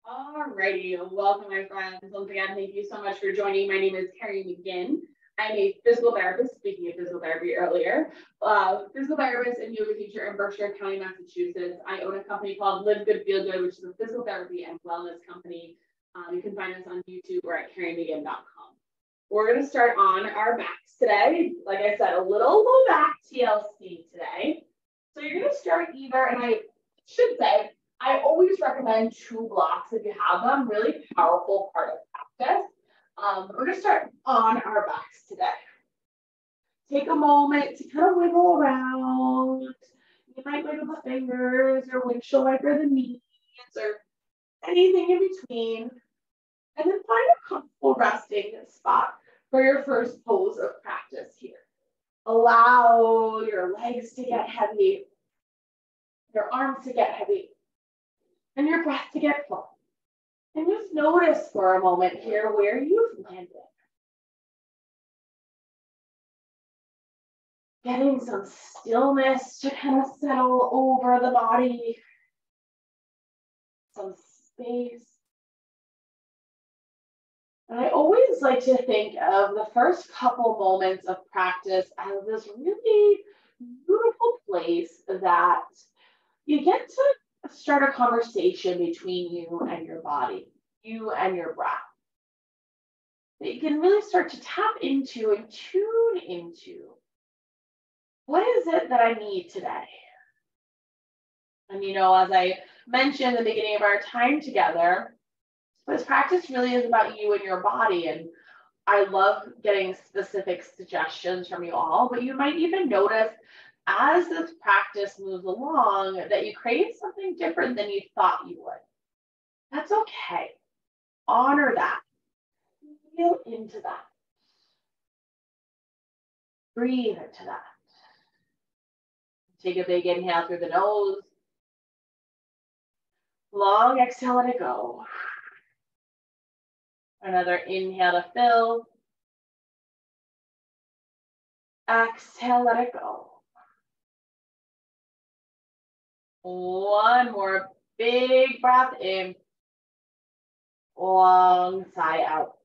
Alrighty, welcome my friends. Once again, thank you so much for joining. My name is Kerry McGinn. I'm a physical therapist, speaking of physical therapy earlier, physical therapist and yoga teacher in Berkshire County, Massachusetts. I own a company called Live Good, Feel Good, which is a physical therapy and wellness company. You can find us on YouTube or at kerrymcginn.com. We're going to start on our backs today. Like I said, a little low back TLC today. So you're going to start either, and I should say, I always recommend 2 blocks if you have them, really powerful part of practice. We're going to start on our backs today. Take a moment to kind of wiggle around. You might wiggle the fingers or windshield wiper the knees or anything in between. And then find a comfortable resting spot for your first pose of practice here. Allow your legs to get heavy, your arms to get heavy, and your breath to get full. And just notice for a moment here where you've landed. Getting some stillness to kind of settle over the body. Some space. And I always like to think of the first couple moments of practice as this really beautiful place that you get to start a conversation between you and your body, you and your breath. That you can really start to tap into and tune into. What is it that I need today? And you know, as I mentioned at the beginning of our time together, this practice really is about you and your body. And I love getting specific suggestions from you all, but you might even notice as this practice moves along that you crave something different than you thought you would. That's okay. Honor that. Feel into that. Breathe into that. Take a big inhale through the nose. Long exhale, let it go. Another inhale to fill. Exhale, let it go. One more big breath in. Long sigh out.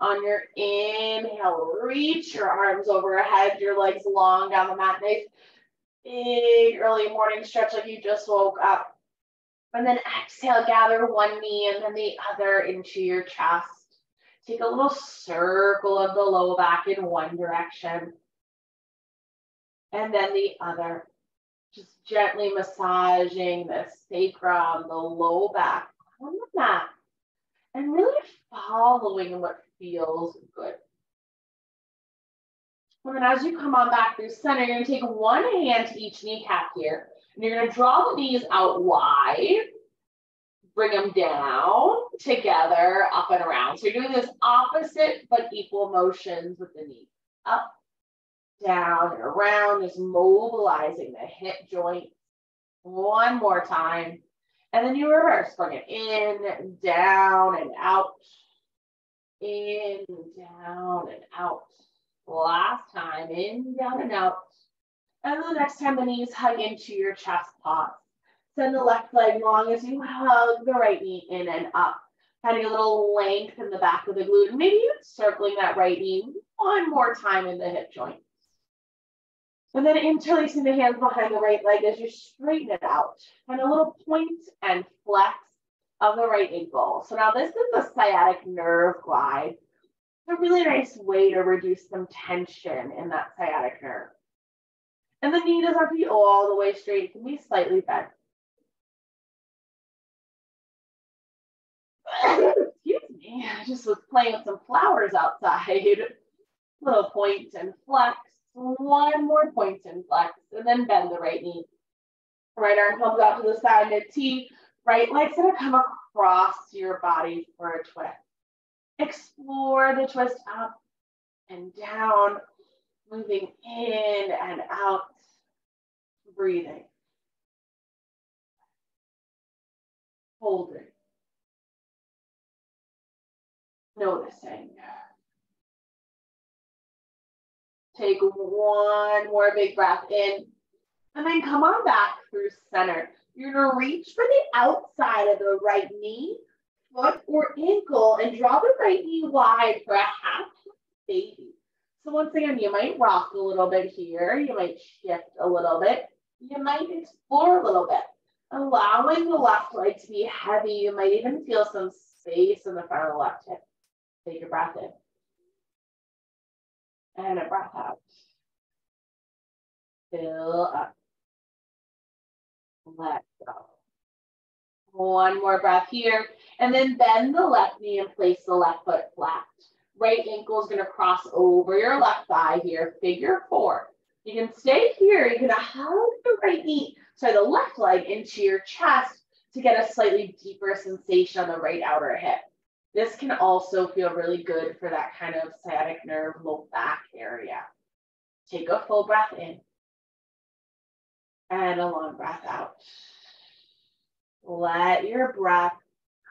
On your inhale, reach your arms overhead, your legs long down the mat. Nice big early morning stretch like you just woke up. And then exhale, gather one knee and then the other into your chest. Take a little circle of the low back in one direction. And then the other. Just gently massaging the sacrum, the low back on the mat. And really following what feels good. And then as you come on back through center, you're going to take one hand to each kneecap here. And you're going to draw the knees out wide. Bring them down, together, up and around. So you're doing this opposite but equal motions with the knees. Up, down, and around, just mobilizing the hip joint. One more time. And then you reverse. Bring it in, down, and out. In, down, and out. Last time, in, down, and out. And the next time the knees hug into your chest, pause. Send the left leg long as you hug the right knee in and up. Finding a little length in the back of the glute. And maybe even circling that right knee one more time in the hip joint. And then interlacing the hands behind the right leg as you straighten it out. And a little point and flex of the right ankle. So now this is the sciatic nerve glide. It's a really nice way to reduce some tension in that sciatic nerve. And the knee doesn't have to be all the way straight. It can be slightly bent. Excuse me, I just was playing with some flowers outside. Little point and flex. One more point and flex. And then bend the right knee. Right arm comes out to the side, mid-T. Right leg's going to come across your body for a twist. Explore the twist up and down. Moving in and out. Breathing. Holding. Noticing. Take one more big breath in, and then come on back through center. You're gonna reach for the outside of the right knee, foot, or ankle, and draw the right knee wide for a half baby. So once again, you might rock a little bit here. You might shift a little bit. You might explore a little bit, allowing the left leg to be heavy. You might even feel some space in the front of the left hip. Take a breath in. And a breath out. Fill up. Let go. One more breath here. And then bend the left knee and place the left foot flat. Right ankle is going to cross over your left thigh here. Figure four. You can stay here. You're going to hug the right knee, sorry, the left leg into your chest to get a slightly deeper sensation on the right outer hip. This can also feel really good for that kind of sciatic nerve, low back area. Take a full breath in and a long breath out. Let your breath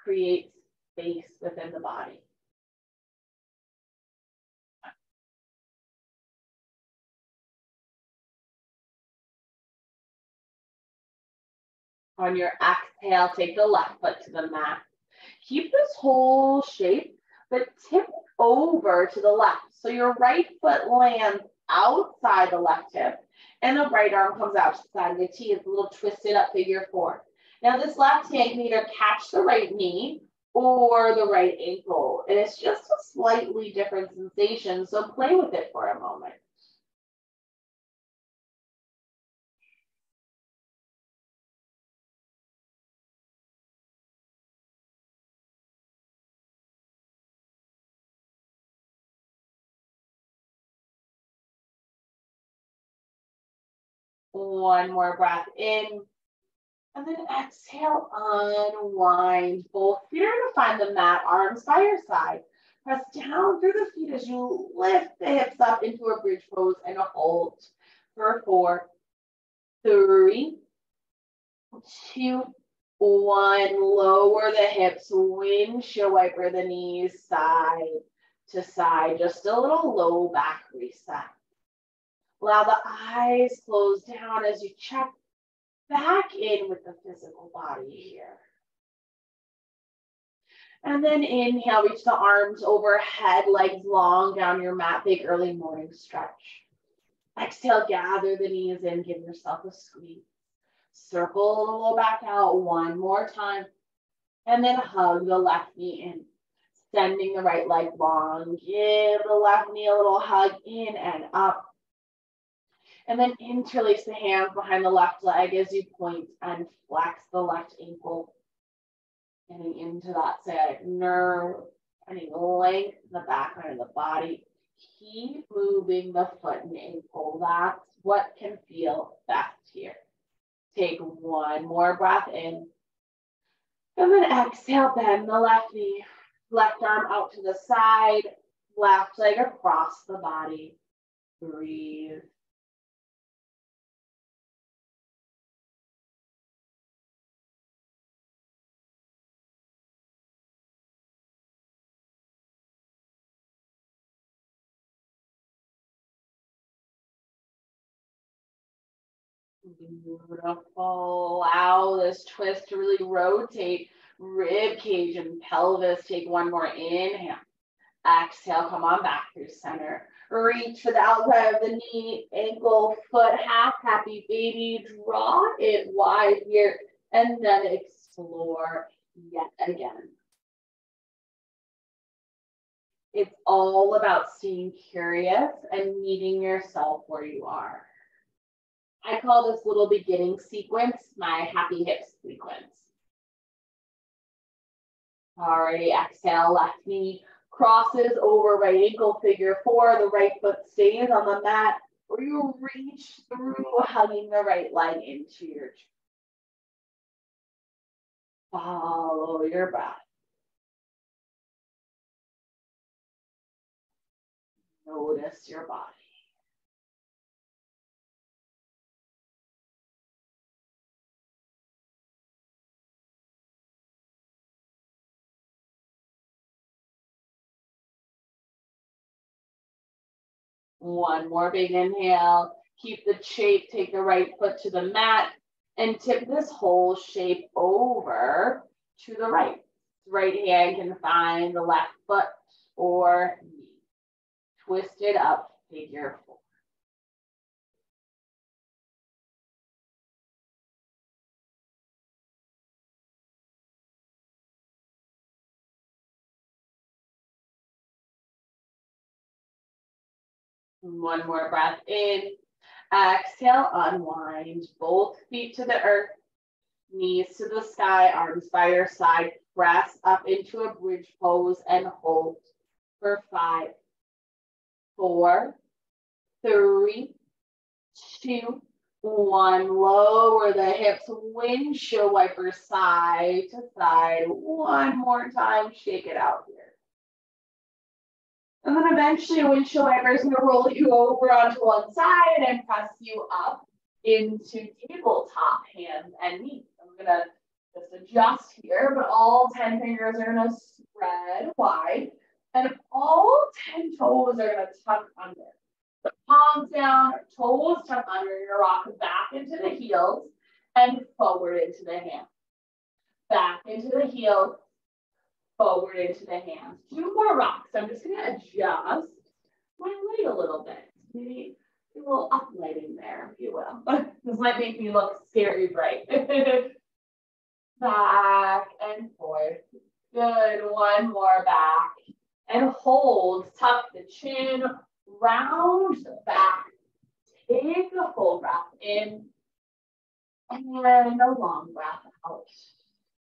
create space within the body. On your exhale, take the left foot to the mat. Keep this whole shape, but tip over to the left. So your right foot lands outside the left hip, and the right arm comes out to the side of the T. It's a little twisted up figure four. Now this left hand can either catch the right knee or the right ankle, and it's just a slightly different sensation, so play with it for a moment. One more breath in, and then exhale, unwind. Both feet are gonna find the mat, arms by your side. Press down through the feet as you lift the hips up into a bridge pose and a hold for 4, 3, 2, 1. Lower the hips, windshield wiper the knees side to side. Just a little low back reset. Allow the eyes close down as you check back in with the physical body here. And then inhale, reach the arms overhead, legs long down your mat, big early morning stretch. Exhale, gather the knees in, give yourself a squeeze. Circle the low back out one more time. And then hug the left knee in, sending the right leg long. Give the left knee a little hug in and up. And then interlace the hands behind the left leg as you point and flex the left ankle. Getting into that sciatic nerve, finding length in the back end of the body. Keep moving the foot and ankle. That's what can feel best here. Take one more breath in. And then exhale, bend the left knee. Left arm out to the side. Left leg across the body. Breathe. Beautiful. Allow this twist to really rotate rib cage and pelvis. Take one more inhale. Exhale, come on back through center. Reach for the outside of the knee, ankle, foot, half happy baby. Draw it wide here and then explore yet again. It's all about staying curious and meeting yourself where you are. I call this little beginning sequence my happy hips sequence. Alrighty, exhale, left knee crosses over right ankle, figure 4. The right foot stays on the mat, or you reach through, hugging the right leg into your chest. Follow your breath. Notice your body. One more big inhale. Keep the shape, take the right foot to the mat, and tip this whole shape over to the right. Right hand can find the left foot or knee. Twist it up, figure four. One more breath in. Exhale, unwind. Both feet to the earth. Knees to the sky, arms by your side. Press up into a bridge pose and hold for 5, 4, 3, 2, 1. Lower the hips, windshield wiper side to side. One more time, shake it out here. And then eventually a windshield wiper is going to roll you over onto one side and press you up into tabletop, hands and knees. I'm going to just adjust here, but all 10 fingers are going to spread wide, and all 10 toes are going to tuck under. The palms down, toes tuck under. You're going to rock back into the heels and forward into the hands. Back into the heels, forward into the hands. 2 more rocks. I'm just going to adjust my leg a little bit. Maybe a little uplighting there, if you will. This might make me look scary bright. Back and forth. Good. One more back. And hold. Tuck the chin. Round the back. Take a full breath in. And a long breath out.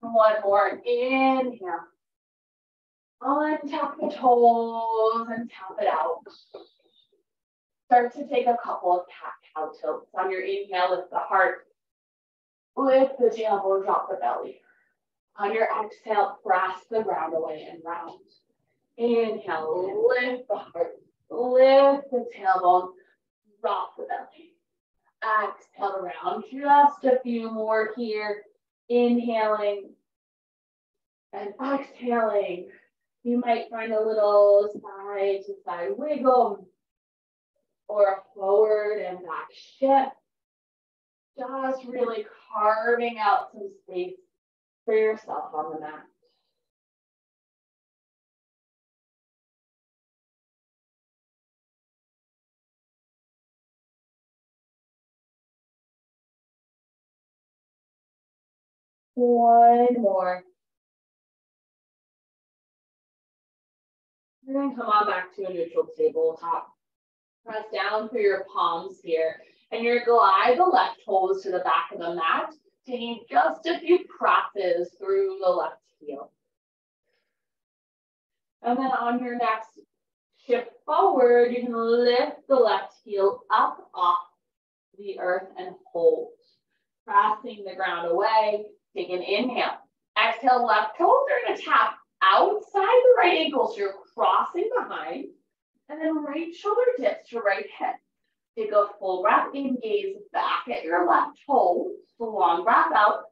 One more. Inhale. Untap the toes and tap it out. Start to take a couple of cat-cow tilts. On your inhale, lift the heart. Lift the tailbone, drop the belly. On your exhale, press the ground away and round. Inhale, lift the heart. Lift the tailbone, drop the belly. Exhale around. Just a few more here. Inhaling and exhaling. You might find a little side to side wiggle or a forward and back shift. Just really carving out some space for yourself on the mat. One more. And then come on back to a neutral tabletop. Press down through your palms here. And you're going to glide the left toes to the back of the mat, taking just a few presses through the left heel. And then on your next shift forward, you can lift the left heel up off the earth and hold. Pressing the ground away, take an inhale. Exhale, left toes are going to tap outside the right ankle, so you're crossing behind. And then right shoulder tips to right hip. Take a full breath in, gaze back at your left toe. Long breath out.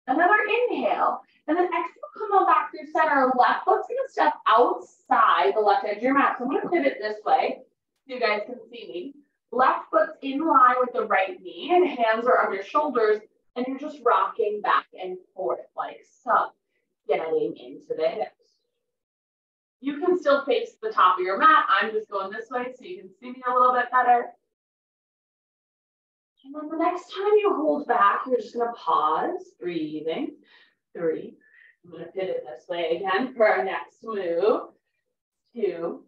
Another inhale. And then exhale, come on back through center. Left foot's going to step outside the left edge of your mat. So I'm going to pivot this way so you guys can see me. Left foot's in line with the right knee and hands are on your shoulders. And you're just rocking back and forth like so. Getting into the hips. You can still face the top of your mat. I'm just going this way so you can see me a little bit better. And then the next time you hold back, you're just going to pause, breathing. 3. I'm going to pivot this way again for our next move. 2,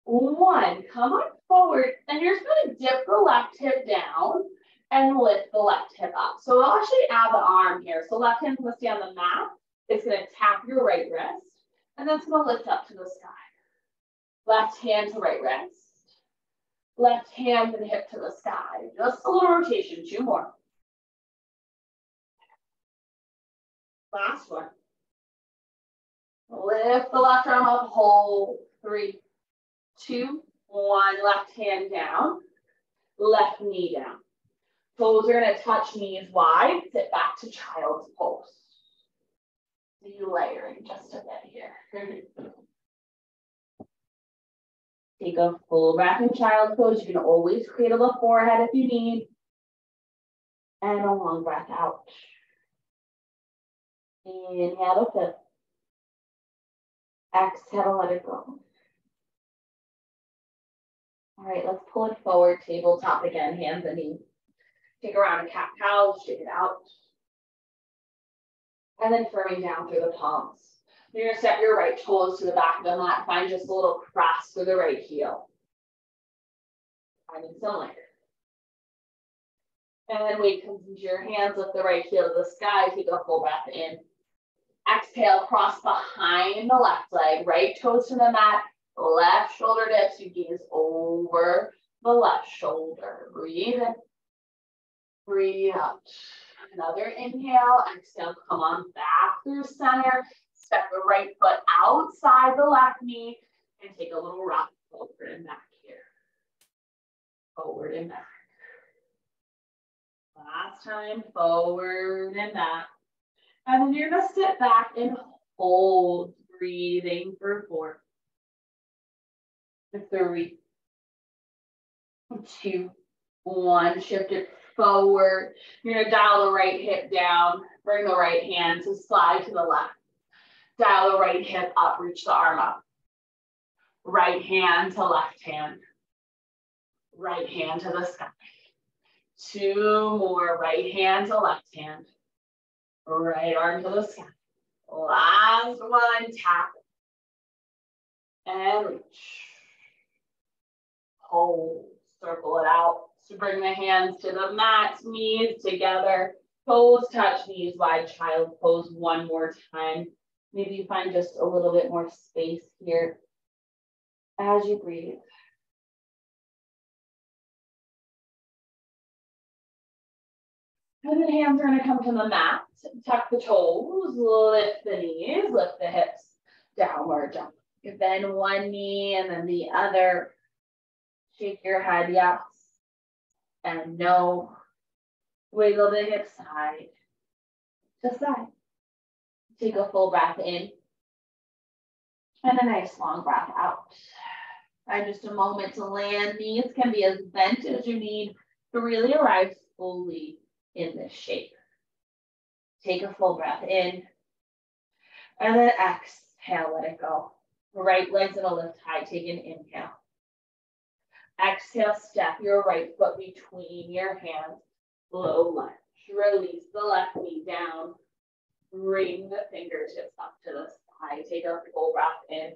1. Come on forward. And you're just going to dip the left hip down and lift the left hip up. So we'll actually add the arm here. So left hand's going to stay on the mat. It's going to tap your right wrist. And then it's going to lift up to the sky. Left hand to right wrist. Left hand and hip to the sky. Just a little rotation. 2 more. Last one. Lift the left arm up, hold. 3, 2, 1. Left hand down. Left knee down. Toes are going to touch knees wide. Sit back to child's pose. Layering just a bit here. Take a full breath in child's pose. You can always cradle the forehead if you need. And a long breath out. Inhale to fill. Exhale, let it go. All right, let's pull it forward, tabletop again, hands and knees. Take a round of cat-cow, shake it out. And then firming down through the palms. You're gonna step your right toes to the back of the mat. Find just a little press through the right heel. Finding some length. And then weight comes into your hands, lift the right heel to the sky, take a full breath in. Exhale, cross behind the left leg, right toes to the mat, left shoulder dips, you gaze over the left shoulder. Breathe in, breathe out. Another inhale, exhale, come on back through center, step the right foot outside the left knee, and take a little rock forward and back here. Forward and back. Last time, forward and back. And then you're gonna sit back and hold, breathing for 4, 3, 2, 1. Shift it forward. You're gonna dial the right hip down, bring the right hand to slide to the left. Dial the right hip up, reach the arm up. Right hand to left hand. Right hand to the sky. 2 more, right hand to left hand. Right arm to the sky. Last one, tap. And reach. Hold, circle it out. So bring the hands to the mat, knees together. Toes touch, knees wide, child pose one more time. Maybe you find just a little bit more space here as you breathe. And then hands are going to come to the mat. Tuck the toes, lift the knees, lift the hips, downward jump. You bend one knee and then the other. Shake your head, yes. And no. Wiggle the hips side to side. Take a full breath in. And a nice long breath out. Find just a moment to land. Knees can be as bent as you need to really arrive fully in this shape. Take a full breath in. And then exhale, let it go. Right leg's gonna lift high. Take an inhale. Exhale, step your right foot between your hands. Low lunge. Release the left knee down. Bring the fingertips up to the sky. Take a full breath in.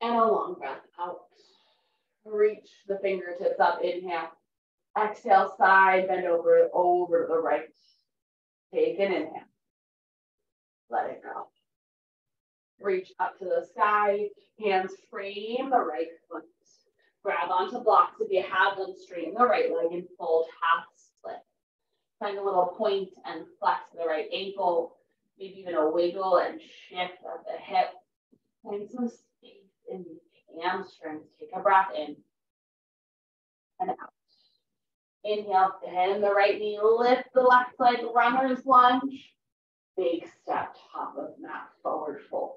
And a long breath out. Reach the fingertips up. Inhale. Exhale, side bend over to the right. Take an inhale. Let it go. Reach up to the sky. Hands frame the right foot. Grab onto blocks if you have them. Straighten the right leg and fold half split. Find a little point and flex the right ankle. Maybe even a wiggle and shift of the hip. Find some space in the hamstrings. Take a breath in and out. Inhale, bend the right knee, lift the left leg, runner's lunge. Big step, top of mat, forward fold.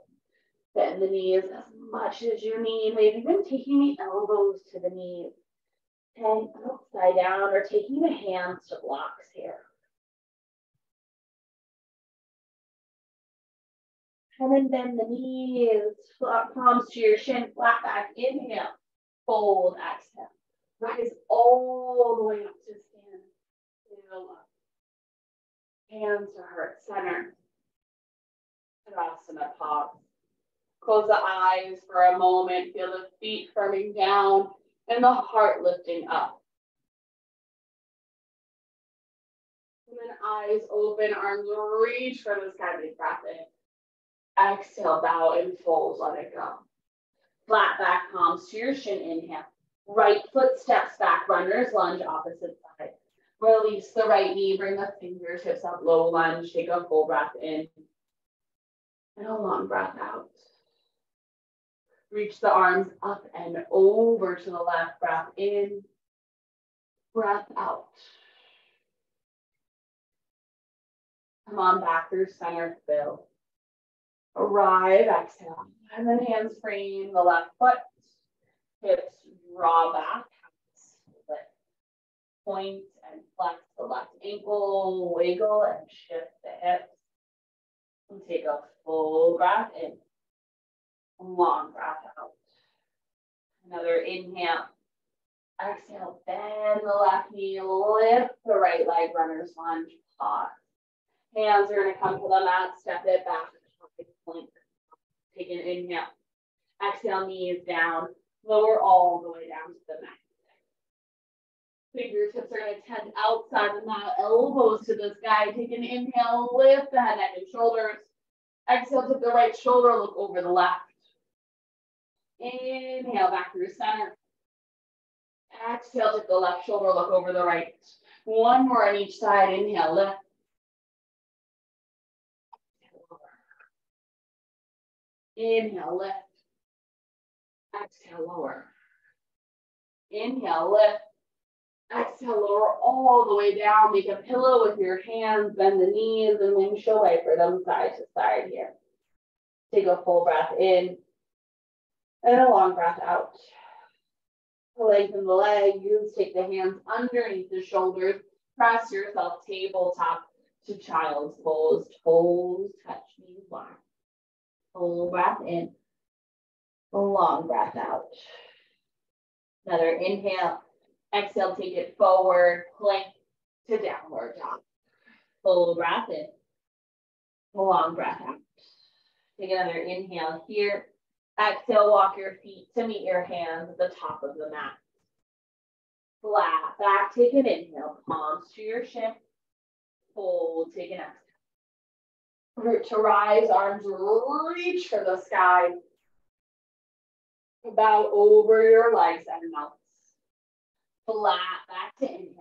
Bend the knees as much as you need. Maybe even taking the elbows to the knees. And upside down or taking the hands to blocks here. And then bend the knees, palms to your shin, flat back, inhale, fold, exhale. Rise all the way up to stand. Inhale up. Hands to heart center. Tadasana pause. Close the eyes for a moment. Feel the feet firming down and the heart lifting up. And then eyes open, arms reach for the sky. Big breath in. Exhale, bow and fold, let it go. Flat back, palms to your shin, inhale. Right foot steps back, runner's lunge, opposite side. Release the right knee, bring the fingertips up, low lunge, take a full breath in. And a long breath out. Reach the arms up and over to the left, breath in, breath out. Come on back through center, fill. Arrive, exhale, and then hands frame the left foot. Hips draw back. Split. Point and flex the left ankle. Wiggle and shift the hips. And take a full breath in. Long breath out. Another inhale. Exhale, bend the left knee, lift the right leg, runner's lunge, pause. Hands are going to come to the mat, step it back, point. Take an inhale. Exhale, knees down, lower all the way down to the mat. Fingertips are going to tend outside the mat, elbows to the sky. Take an inhale, lift the head, neck, and shoulders. Exhale, tip the right shoulder, look over the left. Inhale, back through center. Exhale, tip the left shoulder, look over the right. One more on each side. Inhale, lift. Inhale, lift. Exhale, lower. Inhale, lift. Exhale, lower all the way down. Make a pillow with your hands. Bend the knees and windshield wiper them side to side here. Take a full breath in and a long breath out. Lengthen the legs. Take the hands underneath the shoulders. Press yourself tabletop to child's pose. Toes touch, knees wide. Full breath in. A long breath out. Another inhale. Exhale, take it forward. Plank to downward dog. Full breath in. A long breath out. Take another inhale here. Exhale, walk your feet to meet your hands at the top of the mat. Flat back, take an inhale, palms to your shin. Fold, take an exhale. Root to rise, arms reach for the sky. Bow over your legs and melts. Flat back to inhale.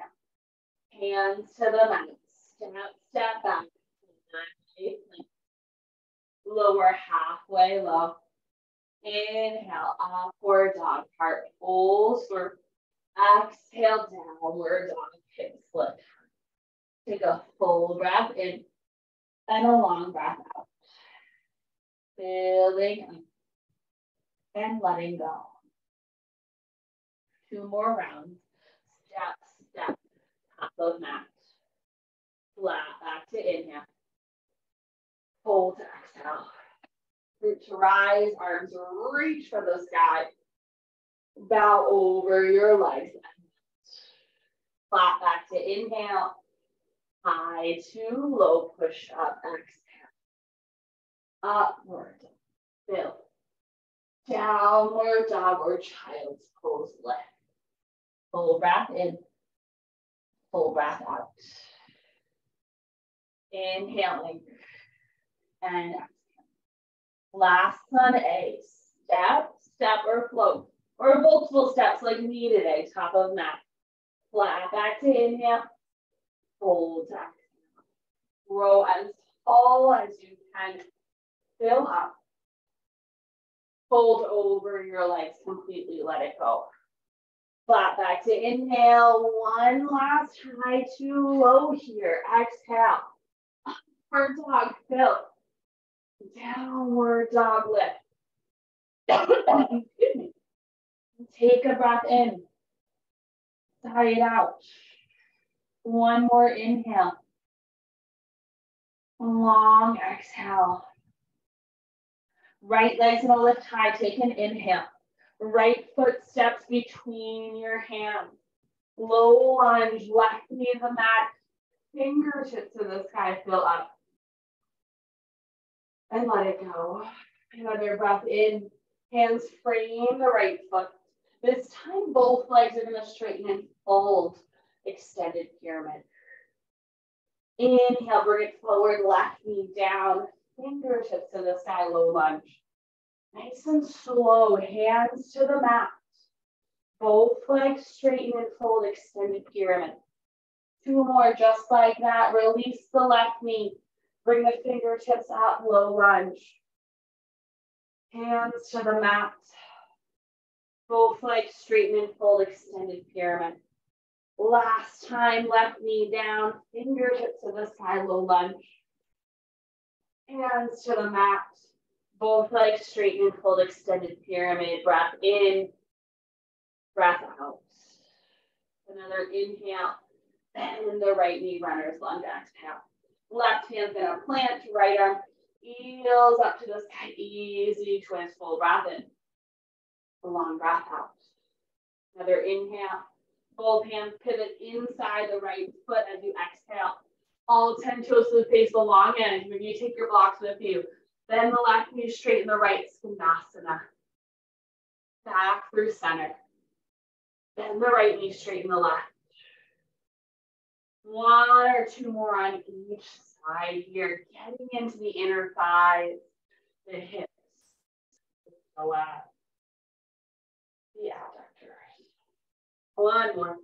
Hands to the mat. Step back. Lower halfway low. Inhale, upward dog, heart pulls through. Exhale, downward dog, hip split. Take a full breath in and a long breath out. Filling up and letting go. 2 more rounds. Step, top of mat. Flat back to inhale. Hold to exhale. Root to rise, arms reach for the sky. Bow over your legs. Flat back to inhale. High to low, push up, exhale. Upward, fill. Downward dog or child's pose, lift. Full breath in, full breath out. Inhaling and exhale. Last one, a step or float, or multiple steps like me today, top of mat. Flat back to inhale, fold to exhale. Grow as tall as you can, fill up. Fold over your legs completely, let it go. Flat back to inhale, one last high to low here, exhale. Upward dog, fill. Downward dog lift. Excuse me. Take a breath in. Sigh it out. One more inhale. Long exhale. Right leg's gonna lift high. Take an inhale. Right foot steps between your hands. Low lunge, left knee to the mat. Fingertips to the sky, fill up. And let it go. Another breath in. Hands frame the right foot. This time, both legs are going to straighten and fold. Extended pyramid. Inhale, bring it forward, left knee down. Fingertips to the sky, low lunge. Nice and slow, hands to the mat. Both legs straighten and fold, extended pyramid. 2 more, just like that. Release the left knee. Bring the fingertips up, low lunge. Hands to the mat. Both legs straighten and fold, extended pyramid. Last time, left knee down, fingertips to the sky, low lunge. Hands to the mat. Both legs straighten and fold, extended pyramid. Breath in Breath out. Another inhale. Bend the right knee, runner's lunge, exhale. Left hand's gonna plant, right arm heels up to the sky. Easy twist, full breath in. A long breath out. Another inhale. Both hands pivot inside the right foot as you exhale. All 10 toes to the face, the long edge. Maybe you take your blocks with you. Bend the left knee, straighten the right, Skonasana. Back through center. Bend the right knee, straighten the left. One or two more on each side here. Getting into the inner thighs, the hips, the left, the abductors. One more.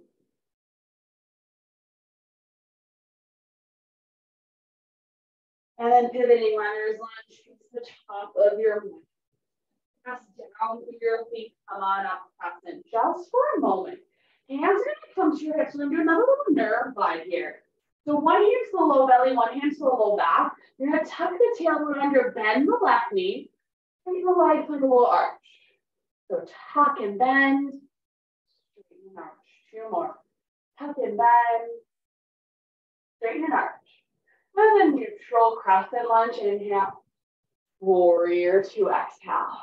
And then pivoting runner's lunge to the top of your mat. Press down through your feet. Come on up, press in just for a moment. Hands are going to come to your hips. We're going to do another little nerve glide here. So one hand to the low belly, one hand to the low back. You're going to tuck the tailbone under, bend the left knee. Take the leg for the little arch. So tuck and bend. Straighten and arch. Two more. Tuck and bend. Straighten and arch. And then neutral crescent lunge. Inhale. Warrior two. Exhale.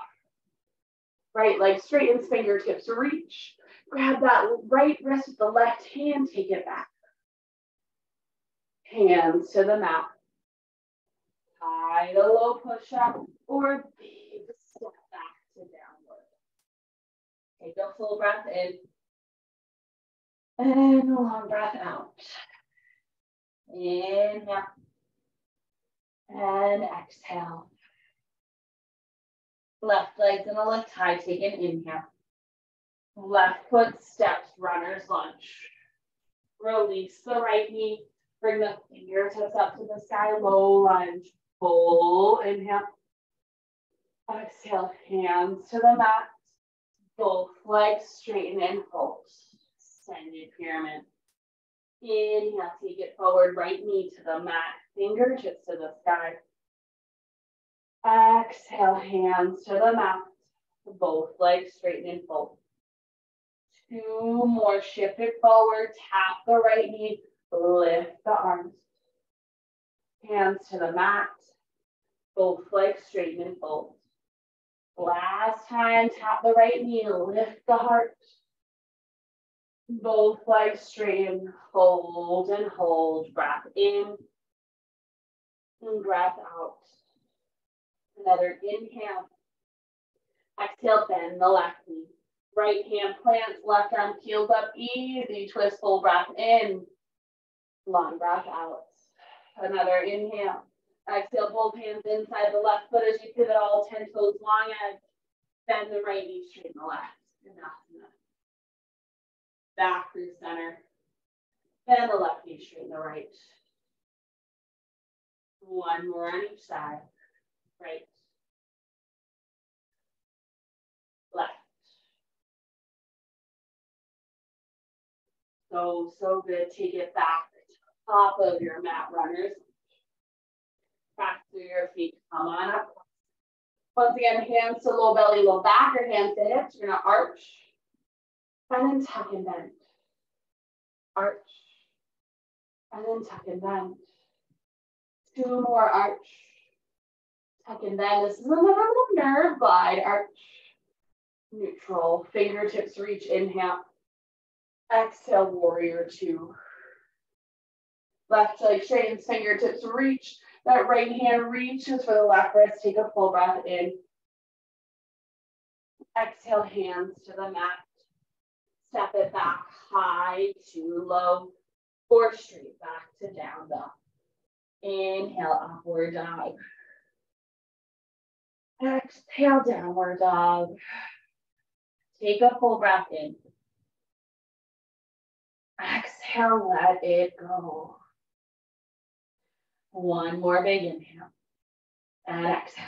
Right leg straightens, fingertips reach. Grab that right wrist with the left hand, take it back. Hands to the mat. High to low push-up or big step back to downward. Take a full breath in. And a long breath out. Inhale. And exhale. Left leg's in the left high, take an inhale. Left foot steps, runner's lunge. Release the right knee. Bring the fingertips up to the sky, low lunge. Full inhale. Exhale, hands to the mat. Both legs straighten and fold. Extended pyramid. Inhale, take it forward, right knee to the mat. Fingertips to the sky. Exhale, hands to the mat. Both legs straighten and fold. Two more, shift it forward, tap the right knee, lift the arms. Hands to the mat, both legs straighten and fold. Last time, tap the right knee, lift the heart. Both legs straighten, fold and hold. Breath in and breath out. Another inhale. Exhale, bend the left knee. Right hand plants, left arm peels up, easy twist, full breath in. Long breath out. Another inhale. Exhale, both hands inside the left foot as you pivot all 10 toes, long edge. Bend the right knee, straighten the left. Skonasana. Back through center. Bend the left knee, straighten the right. One more on each side. Right. Left. So good. Take it back to the top of your mat, runners. Back through your feet. Come on up. Once again, hands to low belly, low back, or hands to hips. You're going to arch. And then tuck and bend. Arch. And then tuck and bend. Two more arch. Tuck and bend. This is another little nerve glide. Arch. Neutral. Fingertips reach. Inhale. Exhale, warrior two. Left leg straightens, fingertips reach. That right hand reaches for the left wrist. Take a full breath in. Exhale, hands to the mat. Step it back high to low or straight back to down dog. Inhale, upward dog. Exhale, downward dog. Take a full breath in. Exhale, let it go. One more big inhale. And exhale.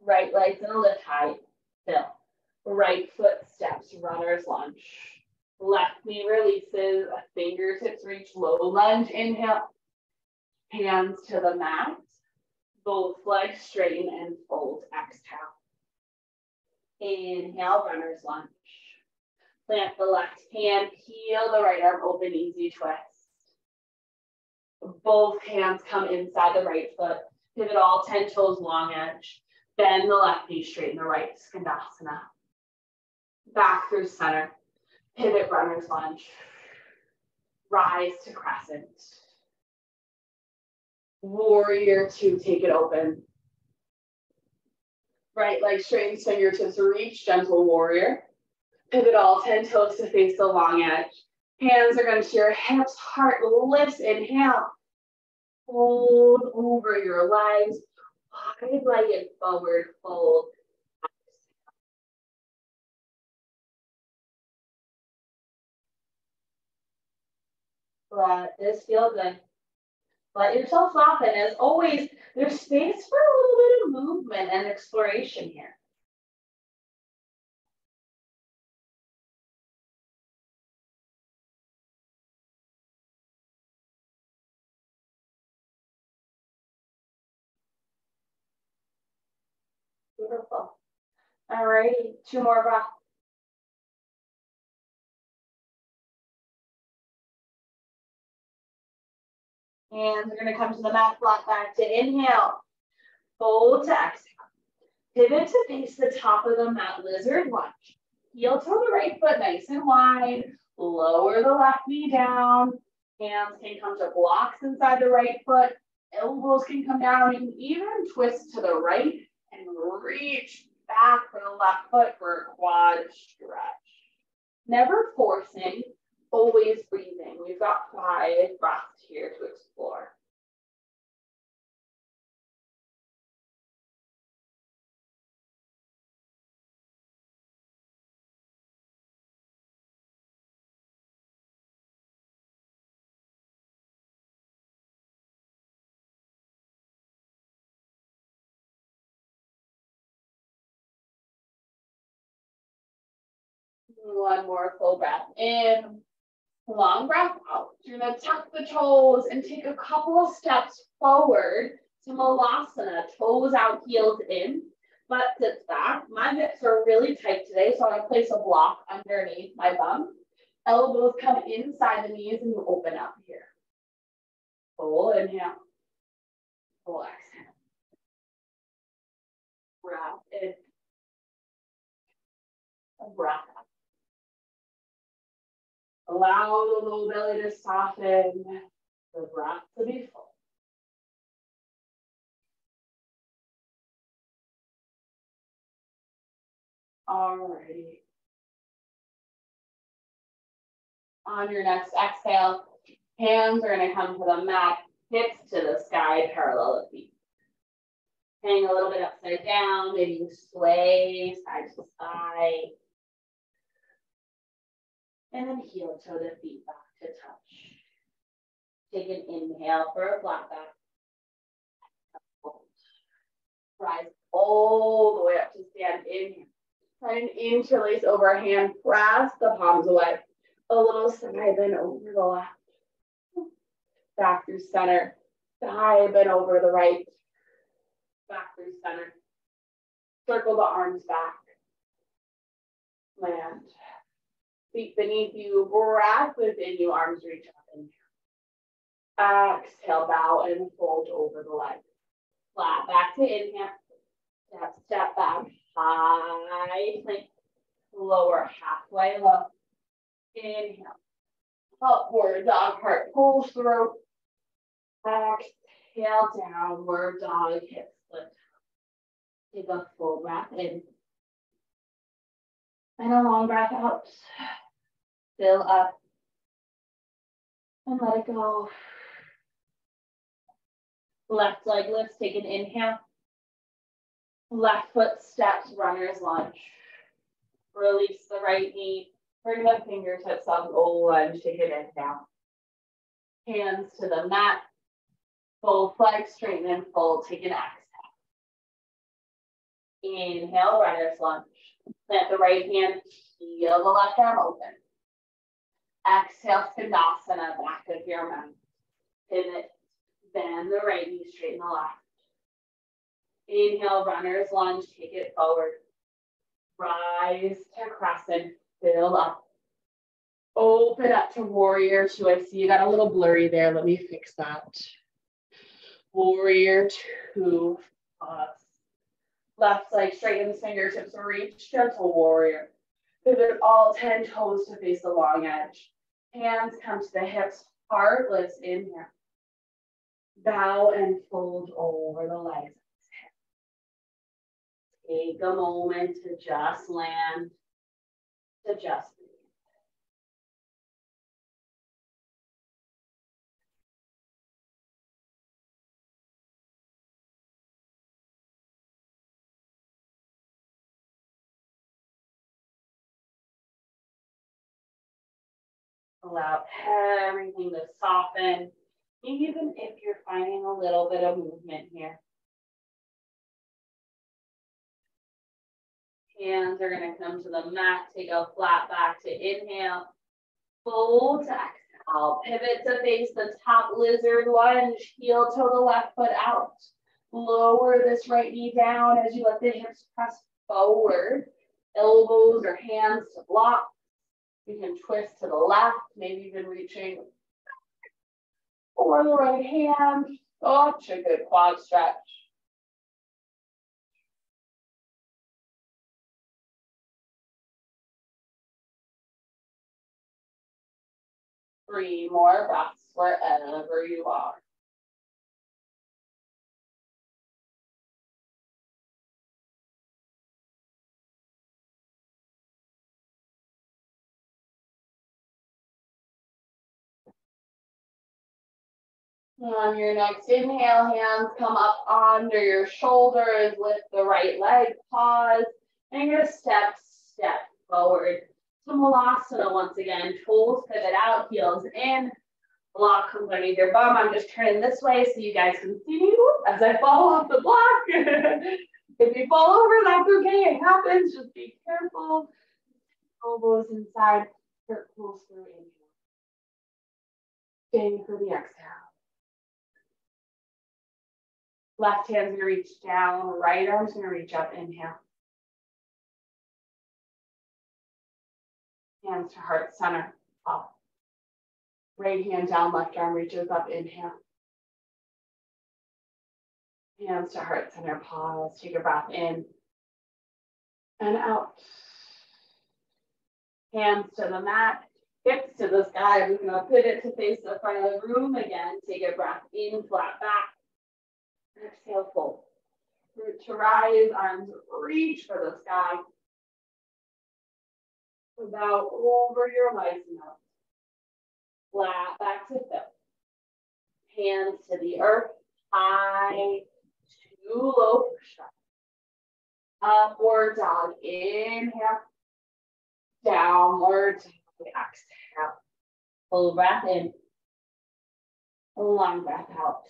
Right leg's in a lift height. Fill. Right foot steps, runner's lunge. Left knee releases, fingertips reach, low lunge, inhale. Hands to the mat. Both legs straighten and fold, exhale. Inhale, runner's lunge. Plant the left hand, peel the right arm open, easy twist. Both hands come inside the right foot. Pivot all 10 toes, long edge. Bend the left knee, straighten the right, Skandasana. Back through center. Pivot, runner's lunge. Rise to crescent. Warrior two, take it open. Right leg straightens, fingertips reach, gentle warrior. Pivot all 10 toes to face the long edge. Hands are going to your hips, heart lifts, inhale. Hold over your legs, wide-legged forward fold. Let this feel good. Let yourself soften. As always, there's space for a little bit of movement and exploration here. Beautiful. All righty, 2 more breaths. Hands are going to come to the mat, flat back to inhale. Fold to exhale. Pivot to face the top of the mat, lizard lunge. Heel toe the right foot nice and wide. Lower the left knee down. Hands can come to blocks inside the right foot. Elbows can come down. You can even twist to the right and reach back for the left foot for a quad stretch. Never forcing, always breathing. We've got 5 breaths here to explore. One more full breath in. Long breath out. You're going to tuck the toes and take a couple of steps forward to Malasana. Toes out, heels in. Butt sits back. My hips are really tight today, so I'm going to place a block underneath my bum. Elbows come inside the knees and you open up here. Full inhale. Full exhale. Breath in. A breath out. Allow the low belly to soften, the breath to be full. Alrighty. On your next exhale, hands are going to come to the mat, hips to the sky, parallel the feet. Hang a little bit upside down, maybe you sway side to side. And then heel toe the feet back to touch. Take an inhale for a flat back. Rise all the way up to stand. Inhale. Try and interlace overhand. Press the palms away. A little side bend over the left. Back through center. Side bend over the right. Back through center. Circle the arms back. Land. Feet beneath you, breath within you, arms reach up and down. Exhale, bow and fold over the leg. Flat back to inhale. Step back, high plank. Lower halfway low. Inhale. Upward dog, heart pulls through. Exhale, downward dog, hips lift. Take a full breath in. And a long breath out. Fill up. And let it go. Left leg lifts, take an inhale. Left foot steps, runner's lunge. Release the right knee. Bring the fingertips up, lunge, take an inhale. Hands to the mat. Full flex, straighten and fold, take an exhale. Inhale, runner's lunge. Plant the right hand, heel the left arm open. Exhale, Skandasana, back of your mat. Pivot, bend the right knee, straighten the left. Inhale, runner's lunge, take it forward. Rise to crescent, fill up. Open up to warrior two. I see you got a little blurry there. Let me fix that. Warrior two. Left leg straightens fingertips, reach, gentle warrior. Pivot all 10 toes to face the long edge. Hands come to the hips, heart lifts in here. Bow and fold over the legs. Take a moment to just land, to just breathe. Allow everything to soften, even if you're finding a little bit of movement here. Hands are going to come to the mat. Take a flat back to inhale. Fold to exhale. Pivot to face the top lizard lunge. Heel toe the left foot out. Lower this right knee down as you let the hips press forward. Elbows or hands to block. You can twist to the left, maybe even reaching for the right hand. Such a good quad stretch. Three more breaths wherever you are. On your next inhale, hands come up under your shoulders, lift the right leg, pause, and you're gonna step forward to Malasana once again. Toes pivot out, heels in, block comes underneath your bum. I'm just turning this way so you guys can see me as I fall off the block. If you fall over, that's okay, it happens, just be careful. Elbows inside, heart pulls through, inhale. Staying for the exhale. Left hand's gonna reach down, right arm's gonna reach up, inhale. Hands to heart center, up. Right hand down, left arm reaches up, inhale. Hands to heart center, pause, take a breath in and out. Hands to the mat, hips to the sky. We're gonna pivot to face the front of the room again. Take a breath in, flat back. Exhale, fold. Root to rise, arms reach for the sky. Bow over your legs now. Flat back to hip. Hands to the earth, high, too low for stretch. Upward dog, inhale. Downward dog, exhale. Full breath in. Long breath out.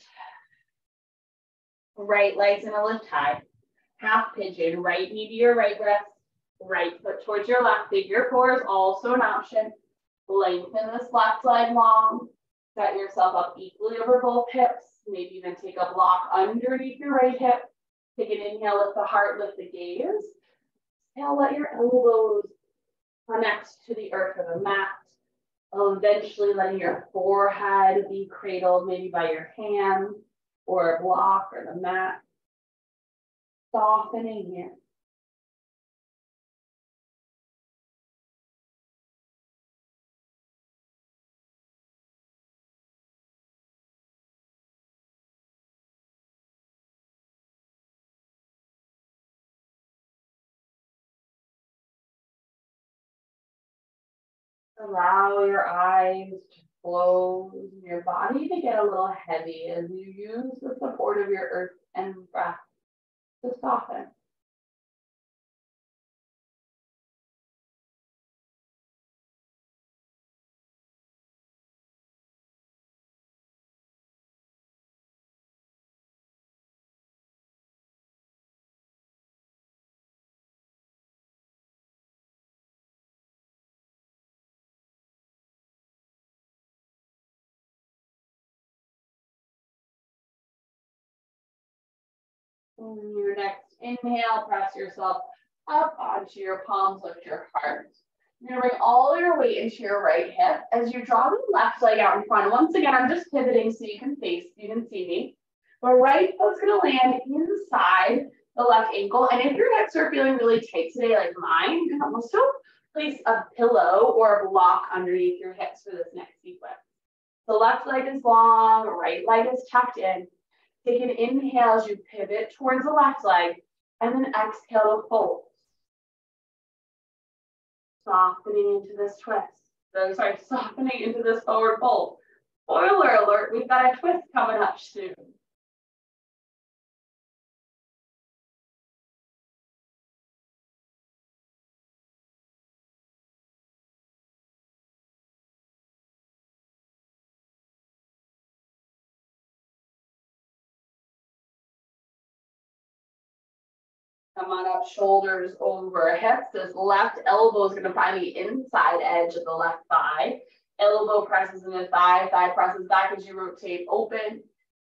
Right leg's gonna lift high. Half pigeon, right knee to your right breast. Right foot towards your left. Figure four is also an option. Lengthen this left leg long. Set yourself up equally over both hips. Maybe even take a block underneath your right hip. Take an inhale, lift the heart, lift the gaze. Exhale, let your elbows connect to the earth or the mat. Eventually letting your forehead be cradled maybe by your hand or a block or the mat. Softening here. Allow your eyes to close, your body to get a little heavy as you use the support of your earth and breath to soften. On your next inhale, press yourself up onto your palms, lift your heart. You're gonna bring all your weight into your right hip as you draw the left leg out in front. Once again, I'm just pivoting so you can see me. The right foot's gonna land inside the left ankle. And if your hips are feeling really tight today, like mine, you can also place a pillow or a block underneath your hips for this next sequence. The left leg is long, right leg is tucked in. Take an inhale as you pivot towards the left leg, and then exhale to fold. Softening into this twist. Softening into this forward fold. Spoiler alert, we've got a twist coming up soon. Come on up, shoulders over hips. This left elbow is going to find the inside edge of the left thigh. Elbow presses into thigh, thigh presses back as you rotate open.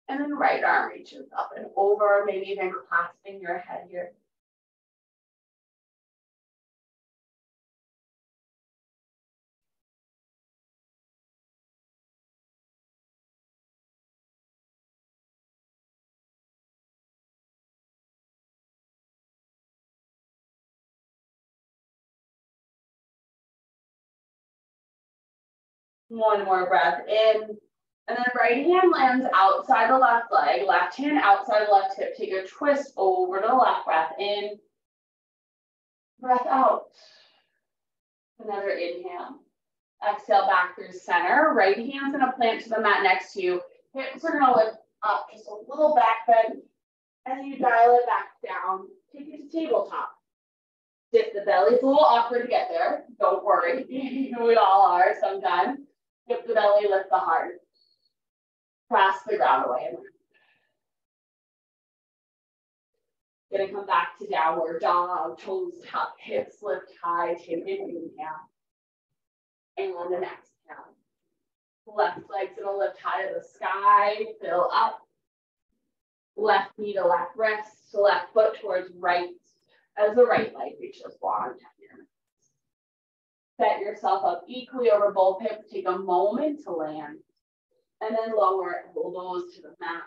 And then right arm reaches up and over, maybe even clasping your head here. One more breath in. And then right hand lands outside the left leg, left hand outside the left hip. Take a twist over to the left, breath in, breath out. Another inhale. Exhale back through center. Right hand's gonna plant to the mat next to you. Hips are gonna lift up just a little back bend. And you dial it back down. Take it to tabletop. Dip the belly. It's a little awkward to get there. Don't worry. We all are sometimes. Dip the belly, lift the heart. Press the ground away. Gonna come back to downward dog, toes tuck, hips lift high, take an inhale. And an exhale. Left leg's gonna lift high to the sky, fill up. Left knee to left wrist, left foot towards right as the right leg reaches long. Set yourself up equally over both hips. Take a moment to land. And then lower elbows to the mat.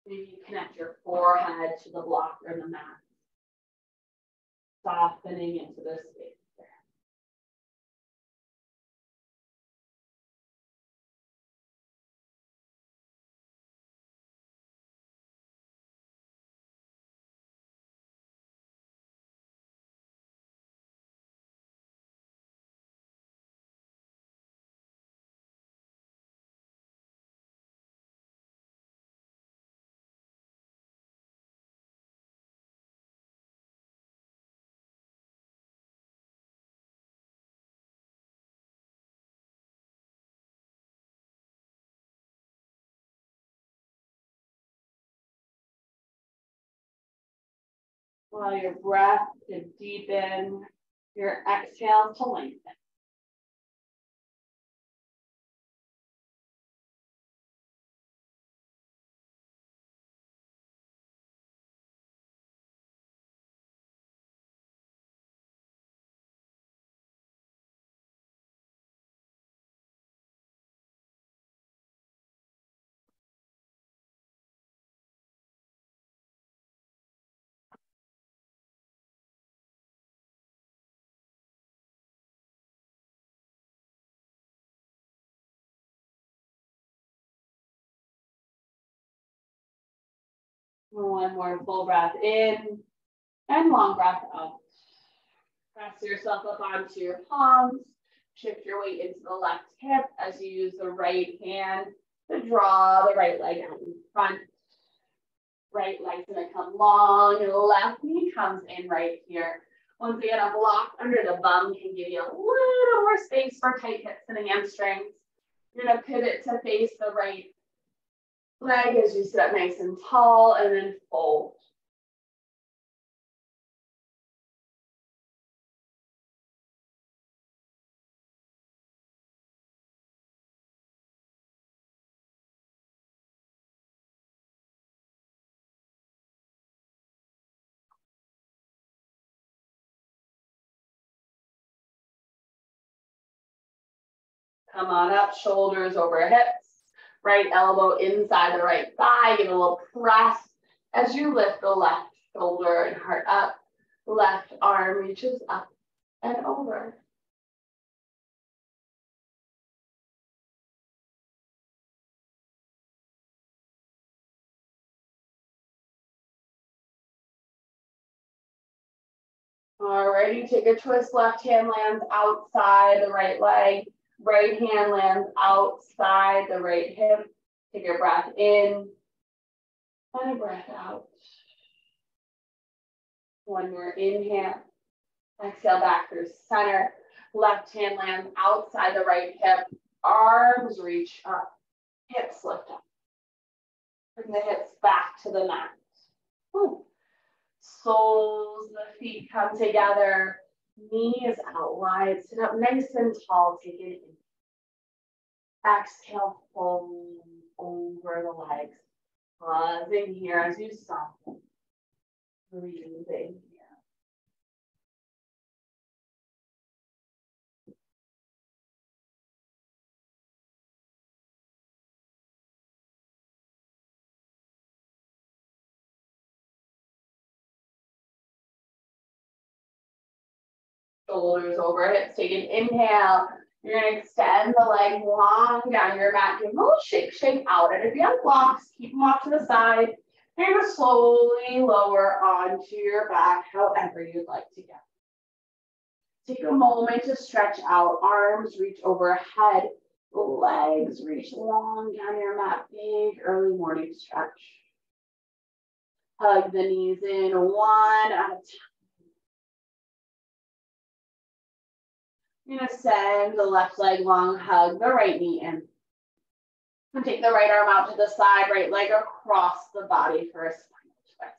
Maybe connect your forehead to the blocker in the mat. Softening into this space there. Allow your breath to deepen, your exhale to lengthen. One more full breath in and long breath out. Press yourself up onto your palms. Shift your weight into the left hip as you use the right hand to draw the right leg out in front. Right leg's gonna come long, and the left knee comes in right here. Once again, a block under the bum can give you a little more space for tight hips and hamstrings. You're gonna pivot to face the right leg as you sit up nice and tall, and then fold. Come on up, shoulders over hips. Right elbow inside the right thigh. Give a little press as you lift the left shoulder and heart up. Left arm reaches up and over. Alrighty, take a twist. Left hand lands outside the right leg. Right hand lands outside the right hip. Take a breath in and a breath out. One more inhale. Exhale back through center. Left hand lands outside the right hip. Arms reach up. Hips lift up. Bring the hips back to the mat. Ooh. Soles, the feet come together. Knees out wide. Sit up nice and tall. Take it in. Exhale, fold over the legs. Pausing here as you soften. Breathing here. Shoulders over hips. Take an inhale. You're going to extend the leg long down your mat. Give them a little shake out. And if you have blocks, keep them off to the side. You're going to slowly lower onto your back, however you'd like to get. Take a moment to stretch out. Arms reach overhead. Legs reach long down your mat. Big early morning stretch. Hug the knees in one at a time. You're going to send the left leg long, hug the right knee in. And take the right arm out to the side, right leg across the body for a spinal twist.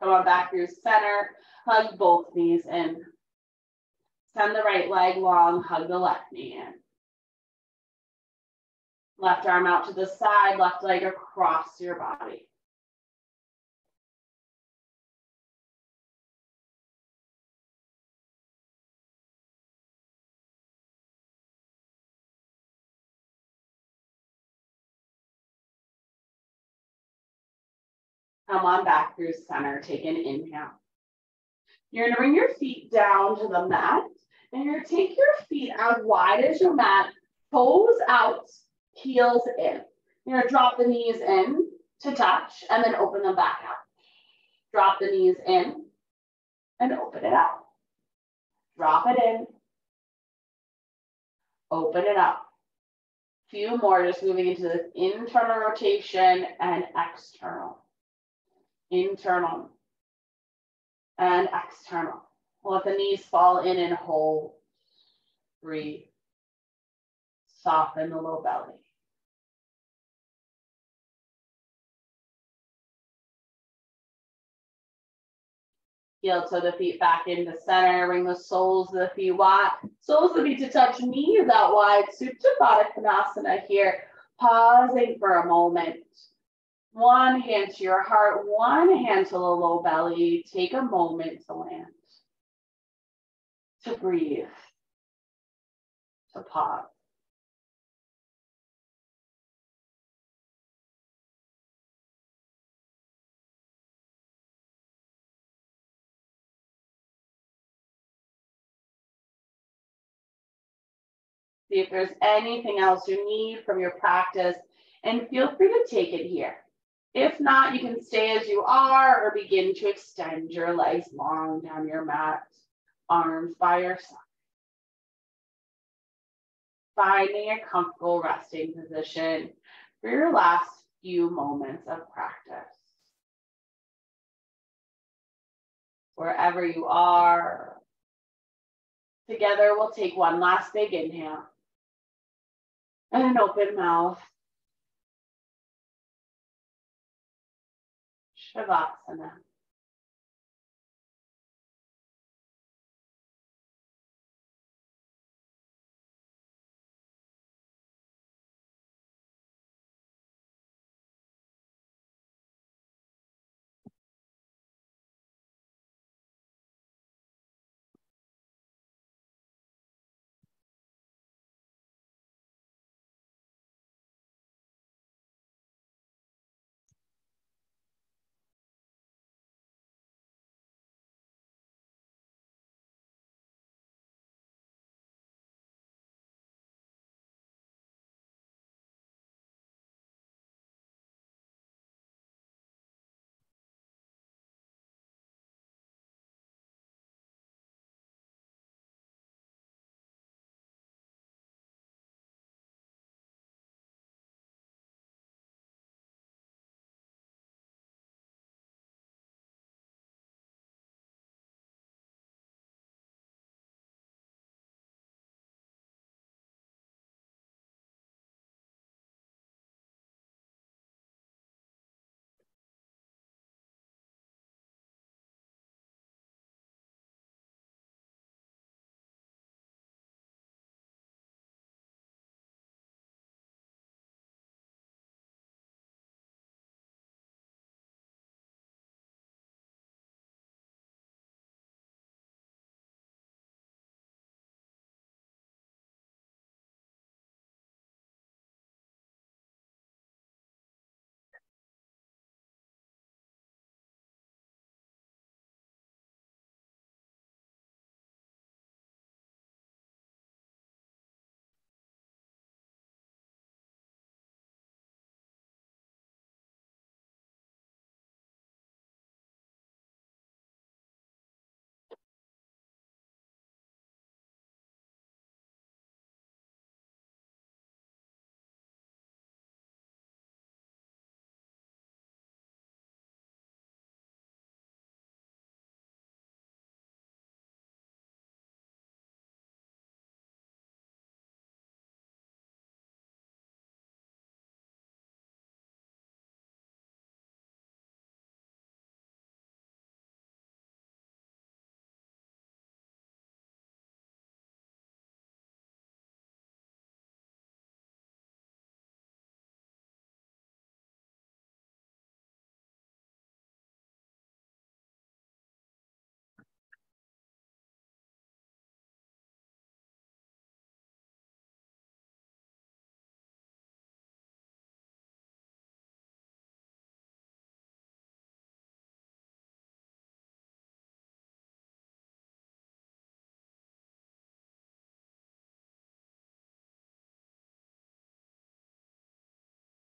Come on back through center, hug both knees in. Send the right leg long, hug the left knee in. Left arm out to the side, left leg across your body. Come on back through center, take an inhale. You're going to bring your feet down to the mat, and you're going to take your feet as wide as your mat, toes out, heels in. You're going to drop the knees in to touch, and then open them back out. Drop the knees in, and open it out. Drop it in, open it up. Few more, just moving into this internal rotation and external. Internal and external. Let the knees fall in and hold. Breathe. Soften the low belly. Heel toe the feet back into center. Bring the soles of the feet wide. Soles of the feet to touch, knees out wide. Supta Baddha Konasana here. Pausing for a moment. One hand to your heart, one hand to the low belly. Take a moment to land, to breathe, to pause. See if there's anything else you need from your practice, and feel free to take it here. If not, you can stay as you are or begin to extend your legs long down your mat, arms by your side. Finding a comfortable resting position for your last few moments of practice. Wherever you are, together we'll take one last big inhale and an open mouth. Shavasana.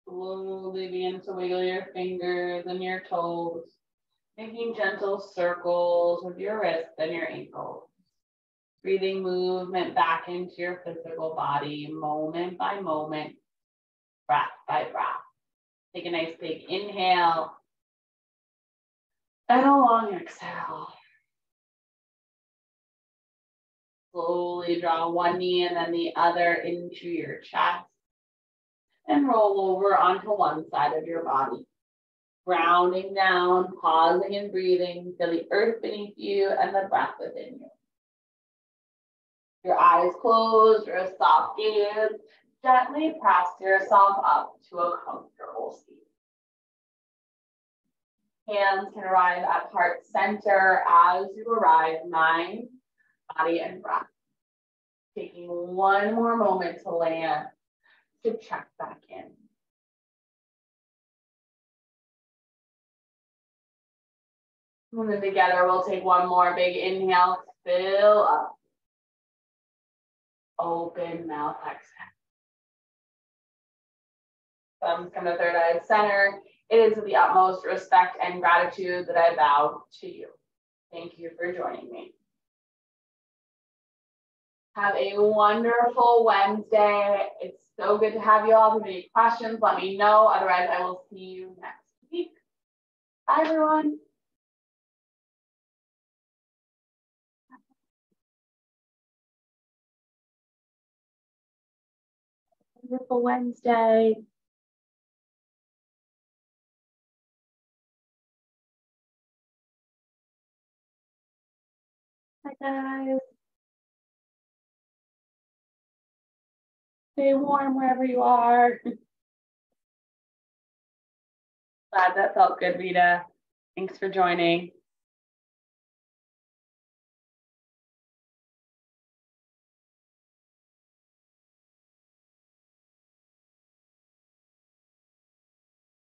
Slowly begin to wiggle your fingers and your toes, making gentle circles with your wrists and your ankles. Breathing movement back into your physical body, moment by moment, breath by breath. Take a nice big inhale and a long exhale. Slowly draw one knee and then the other into your chest and roll over onto one side of your body. Grounding down, pausing and breathing, feel the earth beneath you and the breath within you. Your eyes closed, your soft gaze, gently press yourself up to a comfortable seat. Hands can arrive at heart center as you arrive, mind, body, and breath. Taking one more moment to land, to check back in. And then together, we'll take one more big inhale, fill up. Open mouth, exhale. Thumbs come to third eye center. It is with the utmost respect and gratitude that I bow to you. Thank you for joining me. Have a wonderful Wednesday. It's so good to have you all. If you have any questions, let me know. Otherwise, I will see you next week. Bye, everyone. Wonderful Wednesday. Hi, guys. Stay warm wherever you are. Glad that felt good, Rita. Thanks for joining.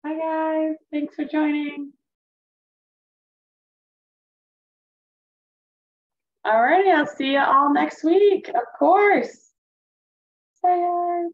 Hi, guys. Thanks for joining. All righty, I'll see you all next week, of course. Bye, guys.